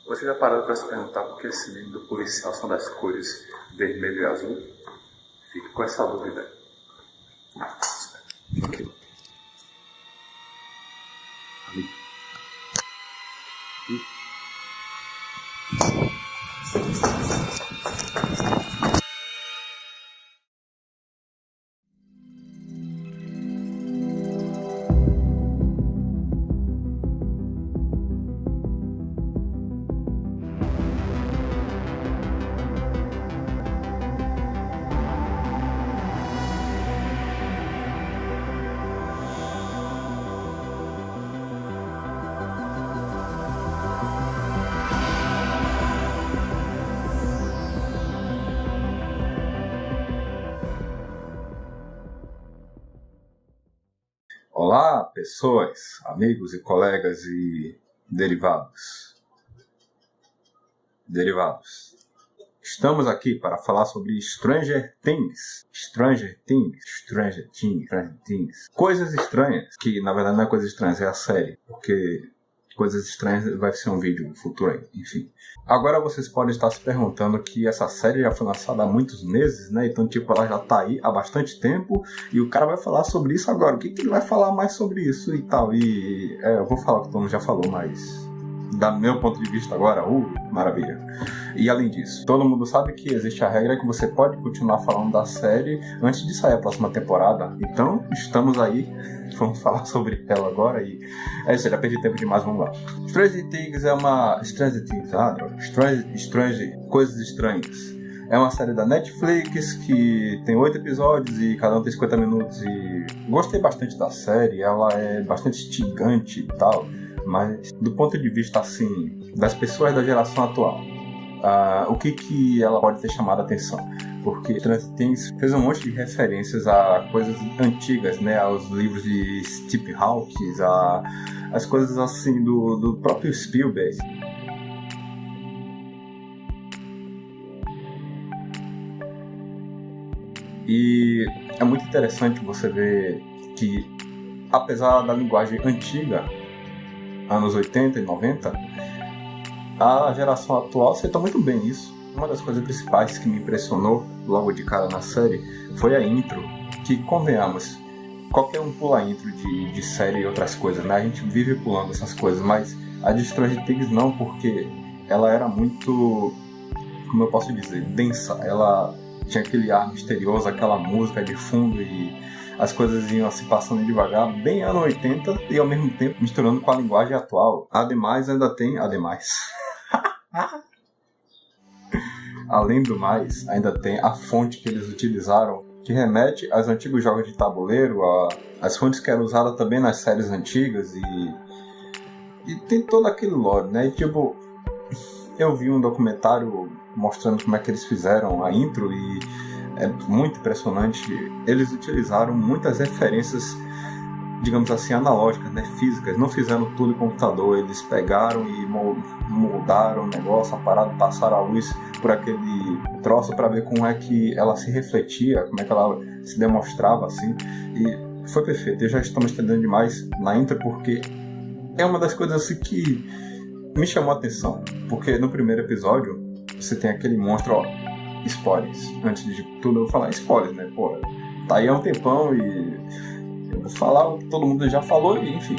Você já parou para se perguntar por que esse livro do policial são das cores vermelho e azul? Fique com essa dúvida. Fique. Ali. Olá, pessoas, amigos e colegas e derivados. Estamos aqui para falar sobre Stranger Things. Coisas estranhas, que na verdade não é coisas estranhas, é a série, porque Coisas Estranhas vai ser um vídeo futuro aí, enfim. Agora vocês podem estar se perguntando que essa série já foi lançada há muitos meses, né? Então, tipo, ela já tá aí há bastante tempo e o cara vai falar sobre isso agora. O que ele vai falar mais sobre isso e tal? E eu vou falar o que todo mundo já falou, mas do meu ponto de vista agora, maravilha. E além disso, todo mundo sabe que existe a regra que você pode continuar falando da série antes de sair a próxima temporada. Então, estamos aí, vamos falar sobre ela agora e é isso, já perdi tempo demais, vamos lá. Stranger Things é uma... Coisas Estranhas. É uma série da Netflix que tem 8 episódios e cada um tem 50 minutos e gostei bastante da série, ela é bastante instigante e tal. Mas do ponto de vista assim das pessoas da geração atual, o que ela pode ter chamado a atenção? Porque Stranger Things fez um monte de referências a coisas antigas, né? Aos livros de Stephen Hawking, as coisas assim do próprio Spielberg. E é muito interessante você ver que, apesar da linguagem antiga, anos 80 e 90, a geração atual aceitou muito bem isso. Uma das coisas principais que me impressionou logo de cara na série foi a intro, que, convenhamos, qualquer um pula a intro de série e outras coisas, né? A gente vive pulando essas coisas, mas a de Stranger Things não, porque ela era muito, como eu posso dizer, densa. Ela tinha aquele ar misterioso, aquela música de fundo e as coisas iam se passando devagar, bem anos 80 e ao mesmo tempo misturando com a linguagem atual. Ademais, além do mais, ainda tem a fonte que eles utilizaram, que remete aos antigos jogos de tabuleiro, as fontes que eram usadas também nas séries antigas e tem todo aquele lore, né? E, tipo, eu vi um documentário mostrando como é que eles fizeram a intro e é muito impressionante. Eles utilizaram muitas referências, digamos assim, analógicas, né, físicas. Não fizeram tudo em computador. Eles pegaram e moldaram o negócio, a parada, passaram a luz por aquele troço para ver como é que ela se refletia, como é que ela se demonstrava assim. E foi perfeito. Eu já estou me estendendo demais na intro porque é uma das coisas assim que me chamou a atenção. Porque no primeiro episódio você tem aquele monstro, spoilers. Antes de tudo eu vou falar spoilers, né? Pô, tá aí há um tempão e eu vou falar o que todo mundo já falou e, enfim,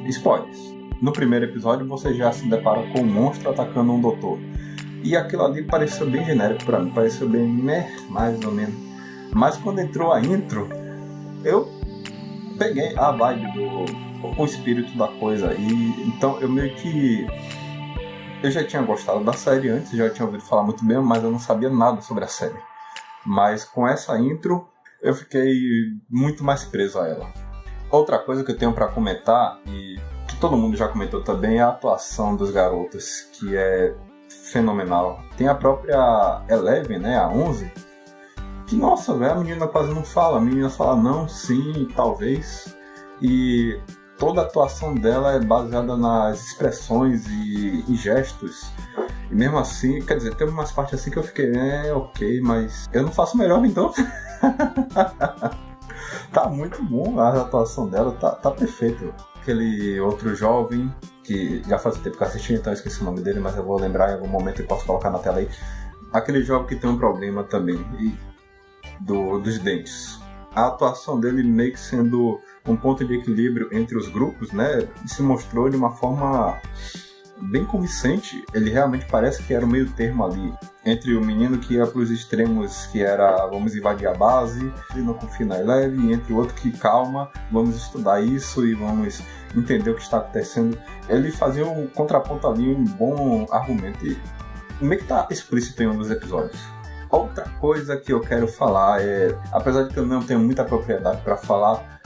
spoilers. No primeiro episódio você já se depara com um monstro atacando um doutor. E aquilo ali pareceu bem genérico pra mim, pareceu bem, mais ou menos. Mas quando entrou a intro, eu peguei a vibe o espírito da coisa. E então eu meio que... Eu já tinha gostado da série antes, já tinha ouvido falar muito bem, mas eu não sabia nada sobre a série. Mas com essa intro, eu fiquei muito mais preso a ela. Outra coisa que eu tenho para comentar, e que todo mundo já comentou também, é a atuação dos garotos, que é fenomenal. Tem a própria Eleven, né, a 11, que, nossa, velho, a menina quase não fala. A menina fala não, sim, talvez. E toda a atuação dela é baseada nas expressões e gestos. E mesmo assim, quer dizer, tem umas partes assim que eu fiquei, ok, mas eu não faço melhor então. Tá muito bom, a atuação dela tá perfeita. Aquele outro jovem, que já faz tempo que eu assisti, então eu esqueci o nome dele, mas eu vou lembrar em algum momento e posso colocar na tela aí. Aquele jovem que tem um problema também, dos dentes. A atuação dele meio que sendo um ponto de equilíbrio entre os grupos, né, se mostrou de uma forma bem convincente. Ele realmente parece que era o meio termo ali, entre o menino que ia para os extremos, que era vamos invadir a base e não confia na Eleven, e entre o outro que calma, vamos estudar isso e vamos entender o que está acontecendo. Ele fazia um contraponto ali, um bom argumento, e meio que tá explícito em um dos episódios. Outra coisa que eu quero falar é, apesar de que eu não tenho muita propriedade para falar,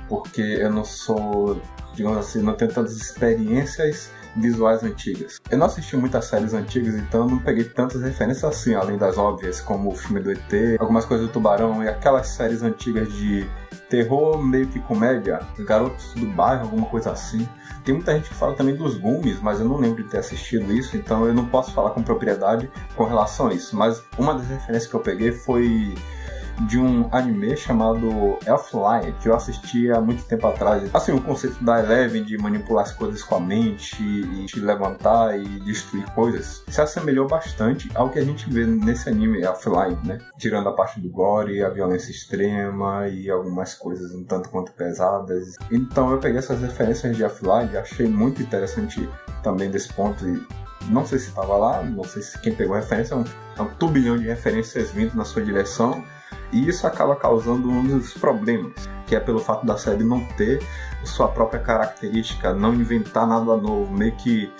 porque eu não sou, digamos assim, não tenho tantas experiências visuais antigas. Eu não assisti muitas séries antigas, então eu não peguei tantas referências assim, além das óbvias, como o filme do ET, algumas coisas do Tubarão e aquelas séries antigas de terror meio que comédia, Garotos do Bairro, alguma coisa assim. Tem muita gente que fala também dos Goonies, mas eu não lembro de ter assistido isso, então eu não posso falar com propriedade com relação a isso. Mas uma das referências que eu peguei foi de um anime chamado Elfline, que eu assisti há muito tempo atrás. Assim, o conceito da Eleven de manipular as coisas com a mente e te levantar e destruir coisas se assemelhou bastante ao que a gente vê nesse anime Elfline, né? Tirando a parte do gore, a violência extrema e algumas coisas um tanto quanto pesadas. Então eu peguei essas referências de Elfline e achei muito interessante também desse ponto. E não sei se estava lá, não sei se quem pegou a referência, é um turbilhão de referências vindo na sua direção. E isso acaba causando um dos problemas, que é pelo fato da série não ter sua própria característica, não inventar nada novo, meio que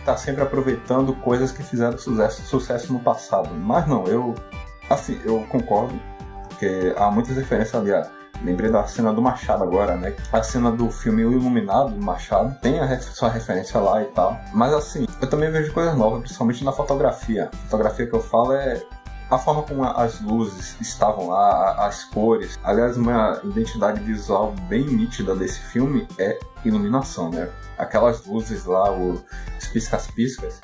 tá sempre aproveitando coisas que fizeram sucesso no passado. Mas não, eu concordo, porque há muitas referências ali. Lembrei da cena do Machado agora, né? A cena do filme O Iluminado, do Machado, tem sua referência lá e tal. Mas assim, eu também vejo coisas novas, principalmente na fotografia. A fotografia que eu falo é a forma como as luzes estavam lá, as cores. Aliás, uma identidade visual bem nítida desse filme é iluminação, né? Aquelas luzes lá, os piscas-piscas.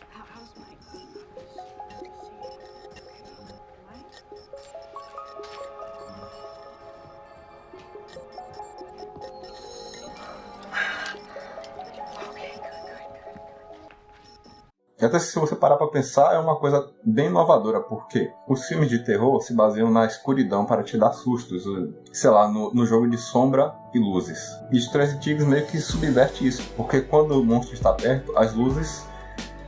E até se você parar para pensar, é uma coisa bem inovadora, porque os filmes de terror se baseiam na escuridão para te dar sustos, sei lá, no jogo de sombra e luzes. E Stranger Things meio que subverte isso, porque quando o monstro está perto, as luzes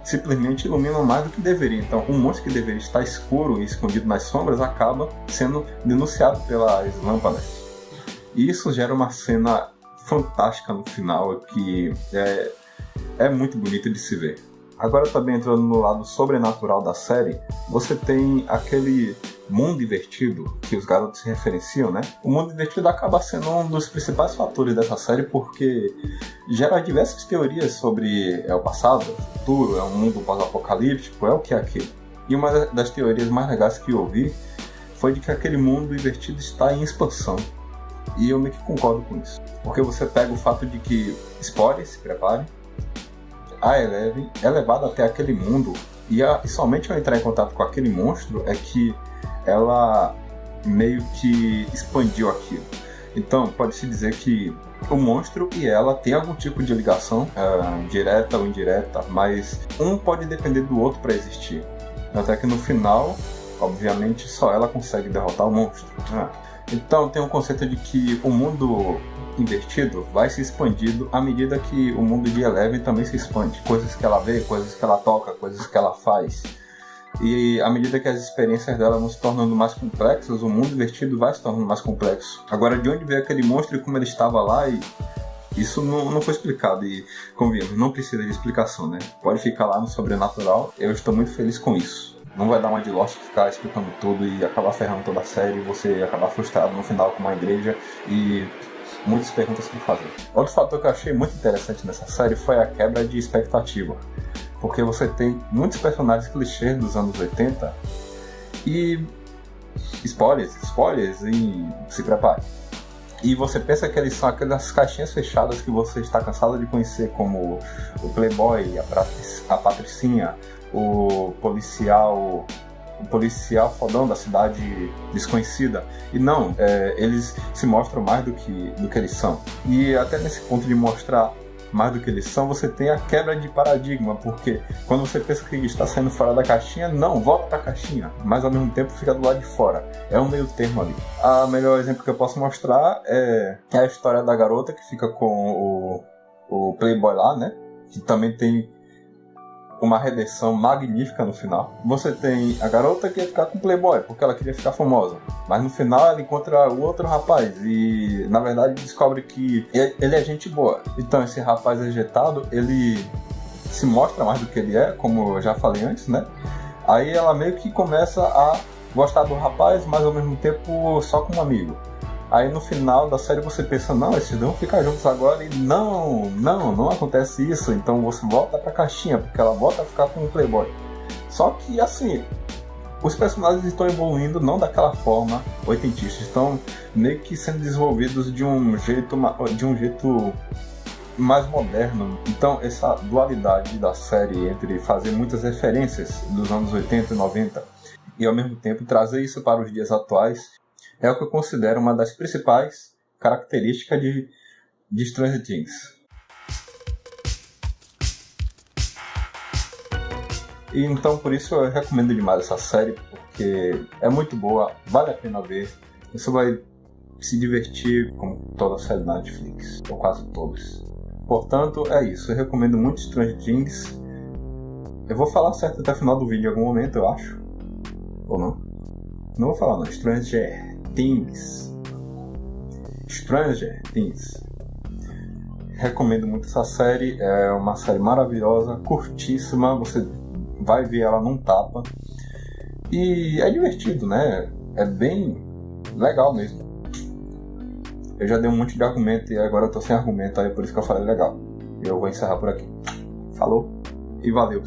simplesmente iluminam mais do que deveria. Então, um monstro que deveria estar escuro e escondido nas sombras acaba sendo denunciado pelas lâmpadas. E isso gera uma cena fantástica no final, que é muito bonito de se ver. Agora também entrando no lado sobrenatural da série, você tem aquele mundo invertido que os garotos se referenciam, né? O mundo invertido acaba sendo um dos principais fatores dessa série porque gera diversas teorias sobre o passado, o futuro, é um mundo pós-apocalíptico, é o que é aquilo. E uma das teorias mais legais que eu ouvi foi de que aquele mundo invertido está em expansão. E eu meio que concordo com isso. Porque você pega o fato de que, spoiler, se prepare, a Eleven é levada até aquele mundo e somente ao entrar em contato com aquele monstro é que ela meio que expandiu aquilo. Então pode-se dizer que o monstro e ela têm algum tipo de ligação, direta ou indireta, mas um pode depender do outro para existir. Até que no final, obviamente, só ela consegue derrotar o monstro. Então tem um conceito de que o mundo invertido vai se expandindo à medida que o mundo de Eleven também se expande. Coisas que ela vê, coisas que ela toca, coisas que ela faz. E à medida que as experiências dela vão se tornando mais complexas, o mundo invertido vai se tornando mais complexo. Agora, de onde veio aquele monstro e como ele estava lá, isso não foi explicado. E, convenhamos, não precisa de explicação, né? Pode ficar lá no sobrenatural. Eu estou muito feliz com isso. Não vai dar uma de Lost ficar explicando tudo e acabar ferrando toda a série, e você acabar frustrado no final com uma igreja e muitas perguntas para fazer. Outro fator que eu achei muito interessante nessa série foi a quebra de expectativa. Porque você tem muitos personagens clichês dos anos 80 e spoilers e se prepare. E você pensa que eles são aquelas caixinhas fechadas que você está cansado de conhecer, como o Playboy, a Patricinha, o policial o policial fodão da cidade desconhecida. E não, eles se mostram mais do que eles são. E até nesse ponto de mostrar mais do que eles são, você tem a quebra de paradigma, porque quando você pensa que está saindo fora da caixinha, não, volta pra caixinha, mas ao mesmo tempo fica do lado de fora. É um meio termo ali. O melhor exemplo que eu posso mostrar é a história da garota que fica com o playboy lá, né? Que também tem uma redenção magnífica no final. Você tem a garota que ia ficar com o playboy porque ela queria ficar famosa, mas no final ela encontra o outro rapaz e na verdade descobre que ele é gente boa. Então esse rapaz ejetado, ele se mostra mais do que ele é, como eu já falei antes, né? Aí ela meio que começa a gostar do rapaz, mas ao mesmo tempo só como amigo. Aí no final da série você pensa, não, esses vão ficar juntos agora, e não acontece isso. Então você volta pra caixinha, porque ela volta a ficar com o playboy. Só que assim, os personagens estão evoluindo não daquela forma oitentista, estão meio que sendo desenvolvidos de um jeito mais moderno. Então essa dualidade da série entre fazer muitas referências dos anos 80 e 90 e ao mesmo tempo trazer isso para os dias atuais é o que eu considero uma das principais características de Stranger Things. E então por isso eu recomendo demais essa série, porque é muito boa, vale a pena ver. Você vai se divertir como toda a série da Netflix, ou quase todas. Portanto, é isso. Eu recomendo muito Stranger Things. Eu vou falar certo até o final do vídeo em algum momento, eu acho. Ou não? Não vou falar não. Stranger Things. Recomendo muito essa série. É uma série maravilhosa, curtíssima. Você vai ver ela num tapa. E é divertido, né? É bem legal mesmo. Eu já dei um monte de argumento e agora eu tô sem argumento, aí por isso que eu falei legal. Eu vou encerrar por aqui. Falou e valeu!